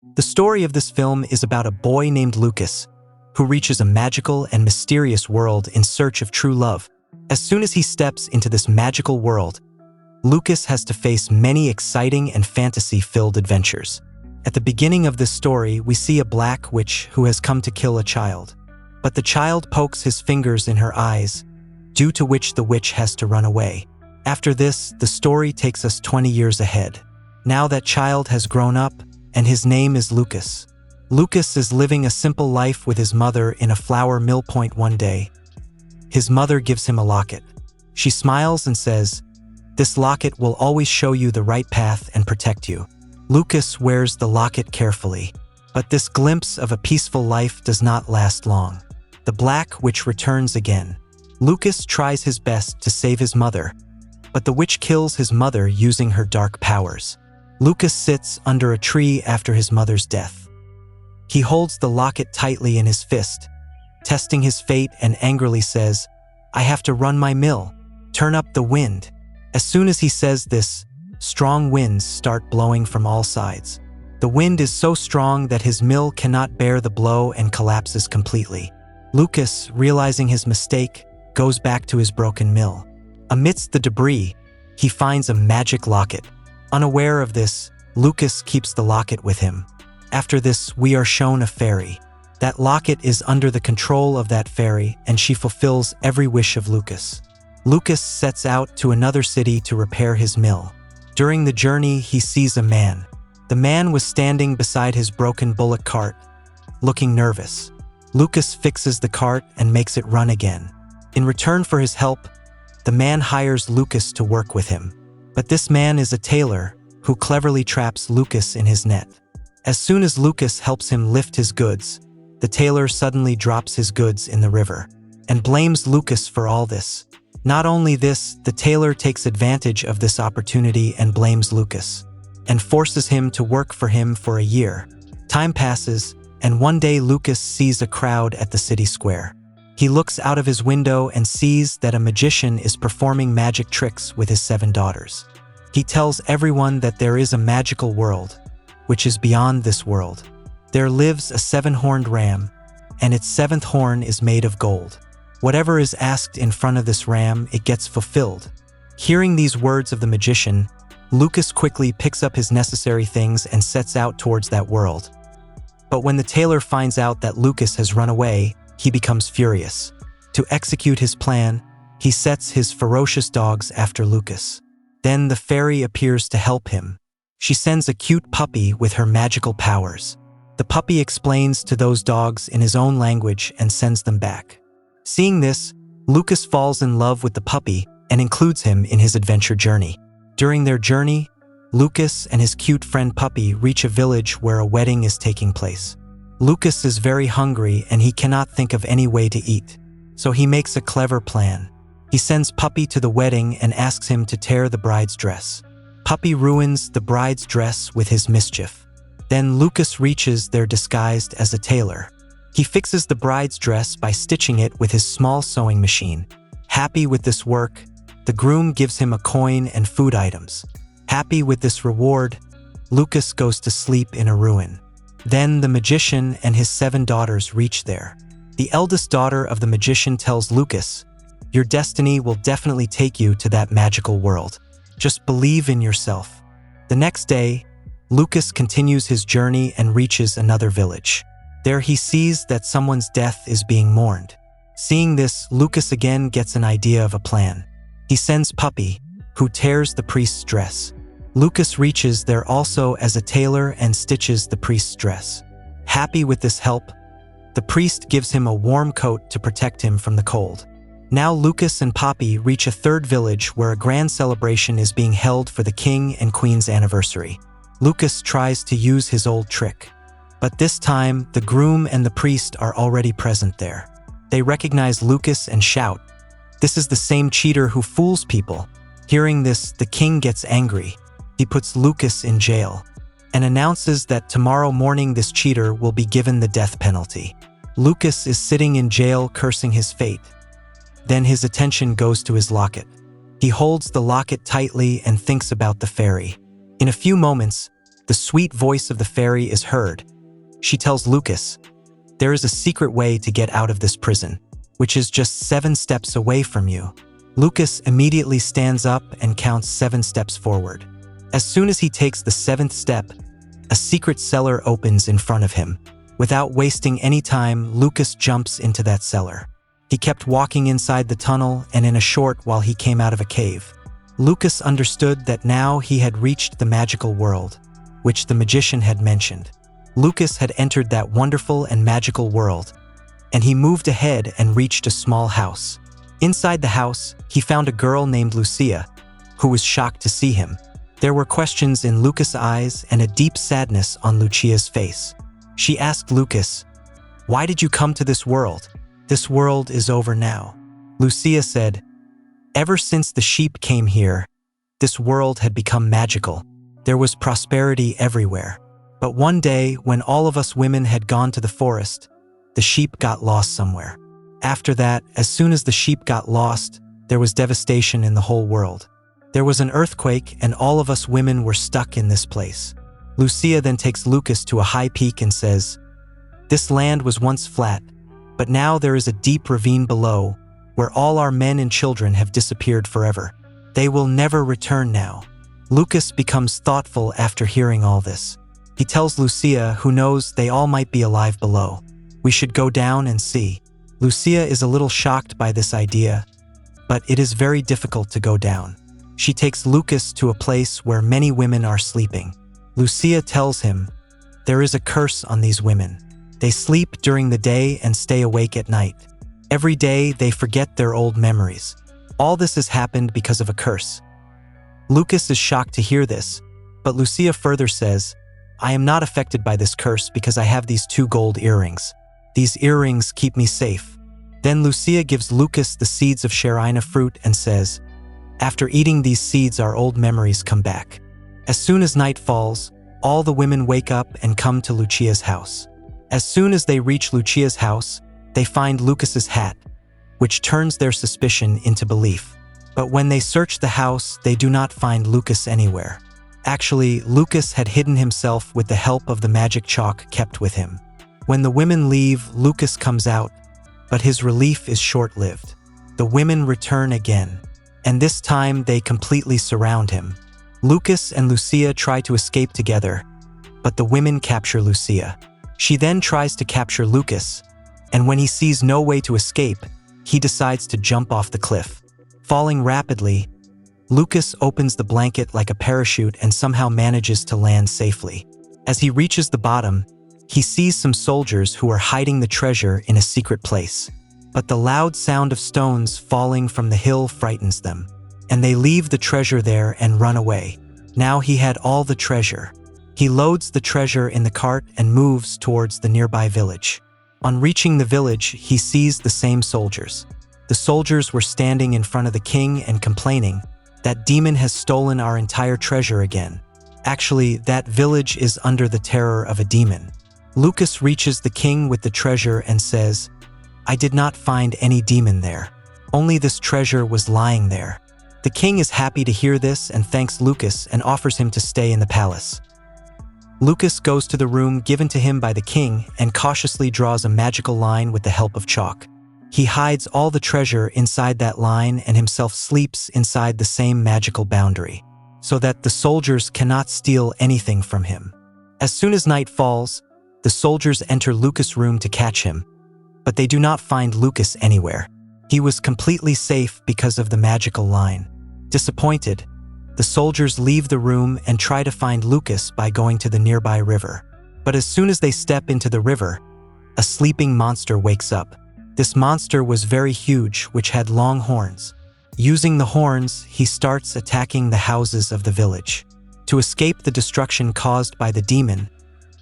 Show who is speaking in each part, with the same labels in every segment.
Speaker 1: The story of this film is about a boy named Lucas, who reaches a magical and mysterious world in search of true love. As soon as he steps into this magical world, Lucas has to face many exciting and fantasy-filled adventures. At the beginning of this story, we see a black witch who has come to kill a child. But the child pokes his fingers in her eyes, due to which the witch has to run away. After this, the story takes us 20 years ahead. Now that child has grown up, and his name is Lucas. Lucas is living a simple life with his mother in a flour mill point one day. His mother gives him a locket. She smiles and says, "This locket will always show you the right path and protect you." Lucas wears the locket carefully, but this glimpse of a peaceful life does not last long. The black witch returns again. Lucas tries his best to save his mother, but the witch kills his mother using her dark powers. Lucas sits under a tree after his mother's death. He holds the locket tightly in his fist, testing his fate, and angrily says, "I have to run my mill. Turn up the wind." As soon as he says this, strong winds start blowing from all sides. The wind is so strong that his mill cannot bear the blow and collapses completely. Lucas, realizing his mistake, goes back to his broken mill. Amidst the debris, he finds a magic locket. Unaware of this, Lucas keeps the locket with him. After this, we are shown a fairy. That locket is under the control of that fairy, and she fulfills every wish of Lucas. Lucas sets out to another city to repair his mill. During the journey, he sees a man. The man was standing beside his broken bullock cart, looking nervous. Lucas fixes the cart and makes it run again. In return for his help, the man hires Lucas to work with him. But this man is a tailor who cleverly traps Lucas in his net. As soon as Lucas helps him lift his goods, the tailor suddenly drops his goods in the river and blames Lucas for all this. Not only this, the tailor takes advantage of this opportunity and blames Lucas, and forces him to work for him for a year. Time passes, and one day Lucas sees a crowd at the city square. He looks out of his window and sees that a magician is performing magic tricks with his 7 daughters. He tells everyone that there is a magical world, which is beyond this world. There lives a 7-horned ram, and its 7th horn is made of gold. Whatever is asked in front of this ram, it gets fulfilled. Hearing these words of the magician, Lucas quickly picks up his necessary things and sets out towards that world. But when the tailor finds out that Lucas has run away, he becomes furious. To execute his plan, he sets his ferocious dogs after Lucas. Then the fairy appears to help him. She sends a cute puppy with her magical powers. The puppy explains to those dogs in his own language and sends them back. Seeing this, Lucas falls in love with the puppy and includes him in his adventure journey. During their journey, Lucas and his cute friend Puppy reach a village where a wedding is taking place. Lucas is very hungry and he cannot think of any way to eat, so he makes a clever plan. He sends Puppy to the wedding and asks him to tear the bride's dress. Puppy ruins the bride's dress with his mischief. Then Lucas reaches there disguised as a tailor. He fixes the bride's dress by stitching it with his small sewing machine. Happy with this work, the groom gives him a coin and food items. Happy with this reward, Lucas goes to sleep in a ruin. Then the magician and his 7 daughters reach there. The eldest daughter of the magician tells Lucas, "Your destiny will definitely take you to that magical world. Just believe in yourself." The next day, Lucas continues his journey and reaches another village. There he sees that someone's death is being mourned. Seeing this, Lucas again gets an idea of a plan. He sends Puppy, who tears the priest's dress. Lucas reaches there also as a tailor and stitches the priest's dress. Happy with this help, the priest gives him a warm coat to protect him from the cold. Now Lucas and Puppy reach a third village where a grand celebration is being held for the king and queen's anniversary. Lucas tries to use his old trick. But this time, the groom and the priest are already present there. They recognize Lucas and shout, "This is the same cheater who fools people." Hearing this, the king gets angry. He puts Lucas in jail and announces that tomorrow morning this cheater will be given the death penalty. Lucas is sitting in jail cursing his fate. Then his attention goes to his locket. He holds the locket tightly and thinks about the fairy. In a few moments, the sweet voice of the fairy is heard. She tells Lucas, "There is a secret way to get out of this prison, which is just 7 steps away from you." Lucas immediately stands up and counts 7 steps forward. As soon as he takes the 7th step, a secret cellar opens in front of him. Without wasting any time, Lucas jumps into that cellar. He kept walking inside the tunnel, and in a short while he came out of a cave. Lucas understood that now he had reached the magical world, which the magician had mentioned. Lucas had entered that wonderful and magical world, and he moved ahead and reached a small house. Inside the house, he found a girl named Lucia, who was shocked to see him. There were questions in Lucas' eyes and a deep sadness on Lucia's face. She asked Lucas, "Why did you come to this world? This world is over now." Lucia said, "Ever since the sheep came here, this world had become magical. There was prosperity everywhere. But one day, when all of us women had gone to the forest, the sheep got lost somewhere. After that, as soon as the sheep got lost, there was devastation in the whole world. There was an earthquake, and all of us women were stuck in this place." Lucia then takes Lucas to a high peak and says, "This land was once flat, but now there is a deep ravine below, where all our men and children have disappeared forever. They will never return now." Lucas becomes thoughtful after hearing all this. He tells Lucia, who knows they all might be alive below, "We should go down and see." Lucia is a little shocked by this idea, but it is very difficult to go down. She takes Lucas to a place where many women are sleeping. Lucia tells him, "There is a curse on these women. They sleep during the day and stay awake at night. Every day they forget their old memories. All this has happened because of a curse." Lucas is shocked to hear this, but Lucia further says, "I am not affected by this curse because I have these 2 gold earrings. These earrings keep me safe." Then Lucia gives Lucas the seeds of sherina fruit and says, "After eating these seeds, our old memories come back." As soon as night falls, all the women wake up and come to Lucia's house. As soon as they reach Lucia's house, they find Lucas's hat, which turns their suspicion into belief. But when they search the house, they do not find Lucas anywhere. Actually, Lucas had hidden himself with the help of the magic chalk kept with him. When the women leave, Lucas comes out, but his relief is short-lived. The women return again, and this time they completely surround him. Lucas and Lucia try to escape together, but the women capture Lucia. She then tries to capture Lucas, and when he sees no way to escape, he decides to jump off the cliff. Falling rapidly, Lucas opens the blanket like a parachute and somehow manages to land safely. As he reaches the bottom, he sees some soldiers who are hiding the treasure in a secret place. But the loud sound of stones falling from the hill frightens them, and they leave the treasure there and run away. Now he had all the treasure. He loads the treasure in the cart and moves towards the nearby village. On reaching the village, he sees the same soldiers. The soldiers were standing in front of the king and complaining, "That demon has stolen our entire treasure again." Actually, that village is under the terror of a demon. Lucas reaches the king with the treasure and says, "I did not find any demon there. Only this treasure was lying there." The king is happy to hear this and thanks Lucas and offers him to stay in the palace. Lucas goes to the room given to him by the king and cautiously draws a magical line with the help of chalk. He hides all the treasure inside that line and himself sleeps inside the same magical boundary, so that the soldiers cannot steal anything from him. As soon as night falls, the soldiers enter Lucas' room to catch him, but they do not find Lucas anywhere. He was completely safe because of the magical line. Disappointed, the soldiers leave the room and try to find Lucas by going to the nearby river. But as soon as they step into the river, a sleeping monster wakes up. This monster was very huge, which had long horns. Using the horns, he starts attacking the houses of the village. To escape the destruction caused by the demon,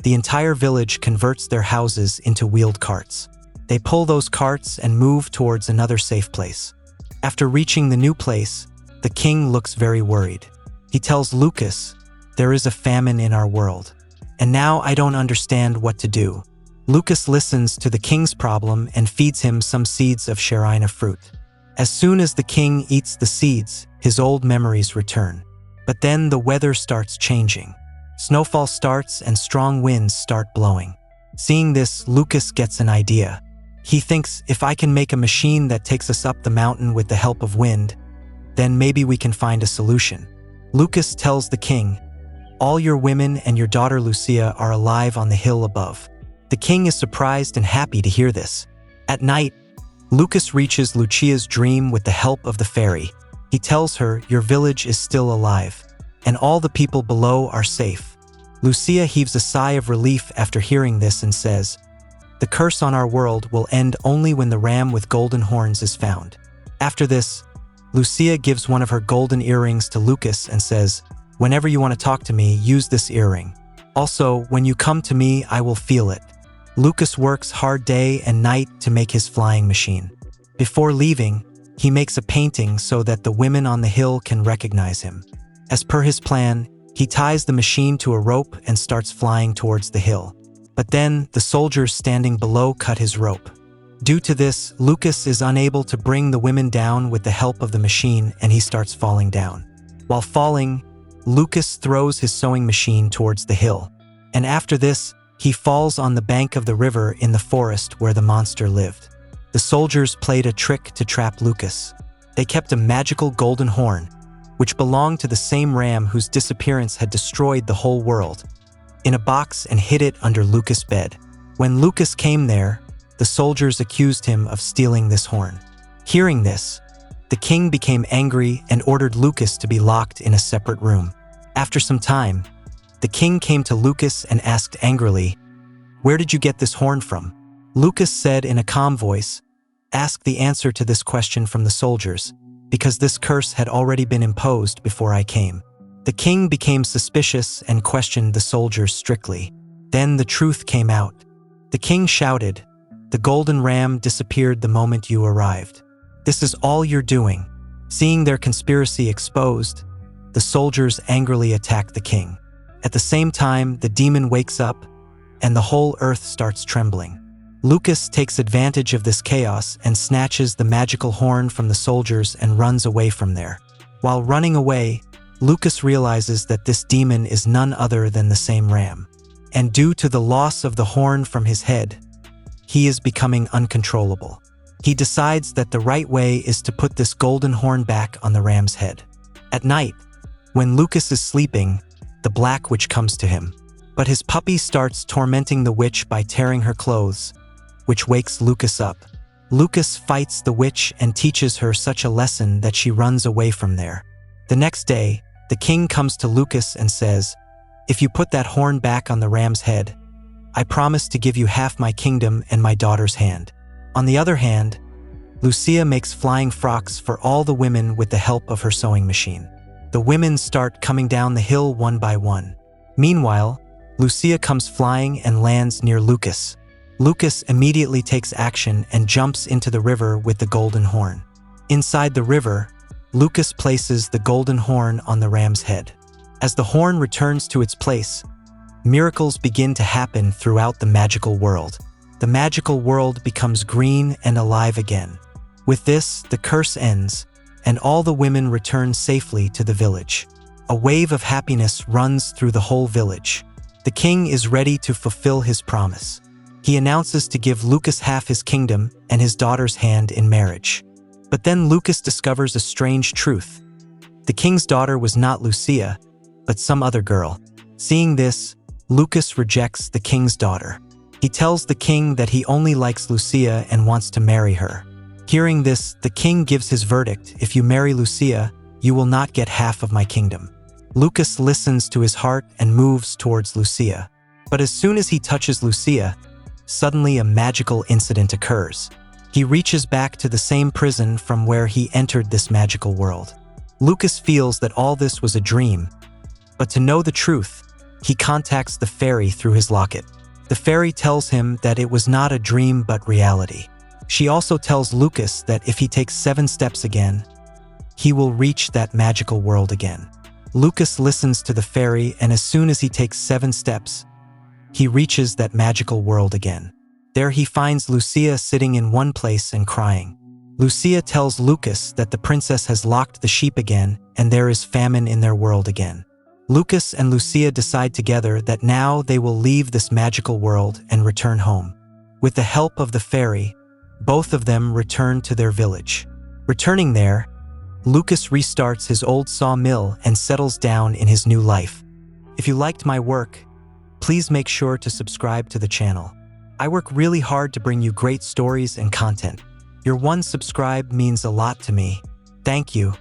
Speaker 1: the entire village converts their houses into wheeled carts. They pull those carts and move towards another safe place. After reaching the new place, the king looks very worried. He tells Lucas, "There is a famine in our world, and now I don't understand what to do." Lucas listens to the king's problem and feeds him some seeds of sherina fruit. As soon as the king eats the seeds, his old memories return. But then the weather starts changing. Snowfall starts and strong winds start blowing. Seeing this, Lucas gets an idea. He thinks, if I can make a machine that takes us up the mountain with the help of wind, then maybe we can find a solution. Lucas tells the king, all your women and your daughter Lucia are alive on the hill above. The king is surprised and happy to hear this. At night, Lucas reaches Lucia's dream with the help of the fairy. He tells her, your village is still alive, and all the people below are safe. Lucia heaves a sigh of relief after hearing this and says, the curse on our world will end only when the ram with golden horns is found. After this, Lucia gives one of her golden earrings to Lucas and says, whenever you want to talk to me, use this earring. Also, when you come to me, I will feel it. Lucas works hard day and night to make his flying machine. Before leaving, he makes a painting so that the women on the hill can recognize him. As per his plan, he ties the machine to a rope and starts flying towards the hill. But then, the soldiers standing below cut his rope. Due to this, Lucas is unable to bring the women down with the help of the machine and he starts falling down. While falling, Lucas throws his sewing machine towards the hill. And after this, he falls on the bank of the river in the forest where the monster lived. The soldiers played a trick to trap Lucas. They kept a magical golden horn, which belonged to the same ram whose disappearance had destroyed the whole world, in a box and hid it under Lucas' bed. When Lucas came there, the soldiers accused him of stealing this horn. Hearing this, the king became angry and ordered Lucas to be locked in a separate room. After some time, the king came to Lucas and asked angrily, where did you get this horn from? Lucas said in a calm voice, ask the answer to this question from the soldiers, because this curse had already been imposed before I came. The king became suspicious and questioned the soldiers strictly. Then the truth came out. The king shouted, the golden ram disappeared the moment you arrived. This is all you're doing. Seeing their conspiracy exposed, the soldiers angrily attacked the king. At the same time, the demon wakes up, and the whole earth starts trembling. Lucas takes advantage of this chaos and snatches the magical horn from the soldiers and runs away from there. While running away, Lucas realizes that this demon is none other than the same ram. And due to the loss of the horn from his head, he is becoming uncontrollable. He decides that the right way is to put this golden horn back on the ram's head. At night, when Lucas is sleeping, the Black Witch comes to him. But his puppy starts tormenting the witch by tearing her clothes, which wakes Lucas up. Lucas fights the witch and teaches her such a lesson that she runs away from there. The next day, the king comes to Lucas and says, if you put that horn back on the ram's head, I promise to give you half my kingdom and my daughter's hand. On the other hand, Lucia makes flying frocks for all the women with the help of her sewing machine. The women start coming down the hill one by one. Meanwhile, Lucia comes flying and lands near Lucas. Lucas immediately takes action and jumps into the river with the golden horn. Inside the river, Lucas places the golden horn on the ram's head. As the horn returns to its place, miracles begin to happen throughout the magical world. The magical world becomes green and alive again. With this, the curse ends, and all the women return safely to the village. A wave of happiness runs through the whole village. The king is ready to fulfill his promise. He announces to give Lucas half his kingdom and his daughter's hand in marriage. But then Lucas discovers a strange truth. The king's daughter was not Lucia, but some other girl. Seeing this, Lucas rejects the king's daughter. He tells the king that he only likes Lucia and wants to marry her. Hearing this, the king gives his verdict, if you marry Lucia, you will not get half of my kingdom. Lucas listens to his heart and moves towards Lucia. But as soon as he touches Lucia, suddenly a magical incident occurs. He reaches back to the same prison from where he entered this magical world. Lucas feels that all this was a dream, but to know the truth, he contacts the fairy through his locket. The fairy tells him that it was not a dream but reality. She also tells Lucas that if he takes 7 steps again, he will reach that magical world again. Lucas listens to the fairy, and as soon as he takes 7 steps, he reaches that magical world again. There he finds Lucia sitting in one place and crying. Lucia tells Lucas that the princess has locked the sheep again and there is famine in their world again. Lucas and Lucia decide together that now they will leave this magical world and return home. With the help of the fairy, both of them return to their village. Returning there, Lucas restarts his old sawmill and settles down in his new life. If you liked my work, please make sure to subscribe to the channel. I work really hard to bring you great stories and content. Your one subscribe means a lot to me. Thank you.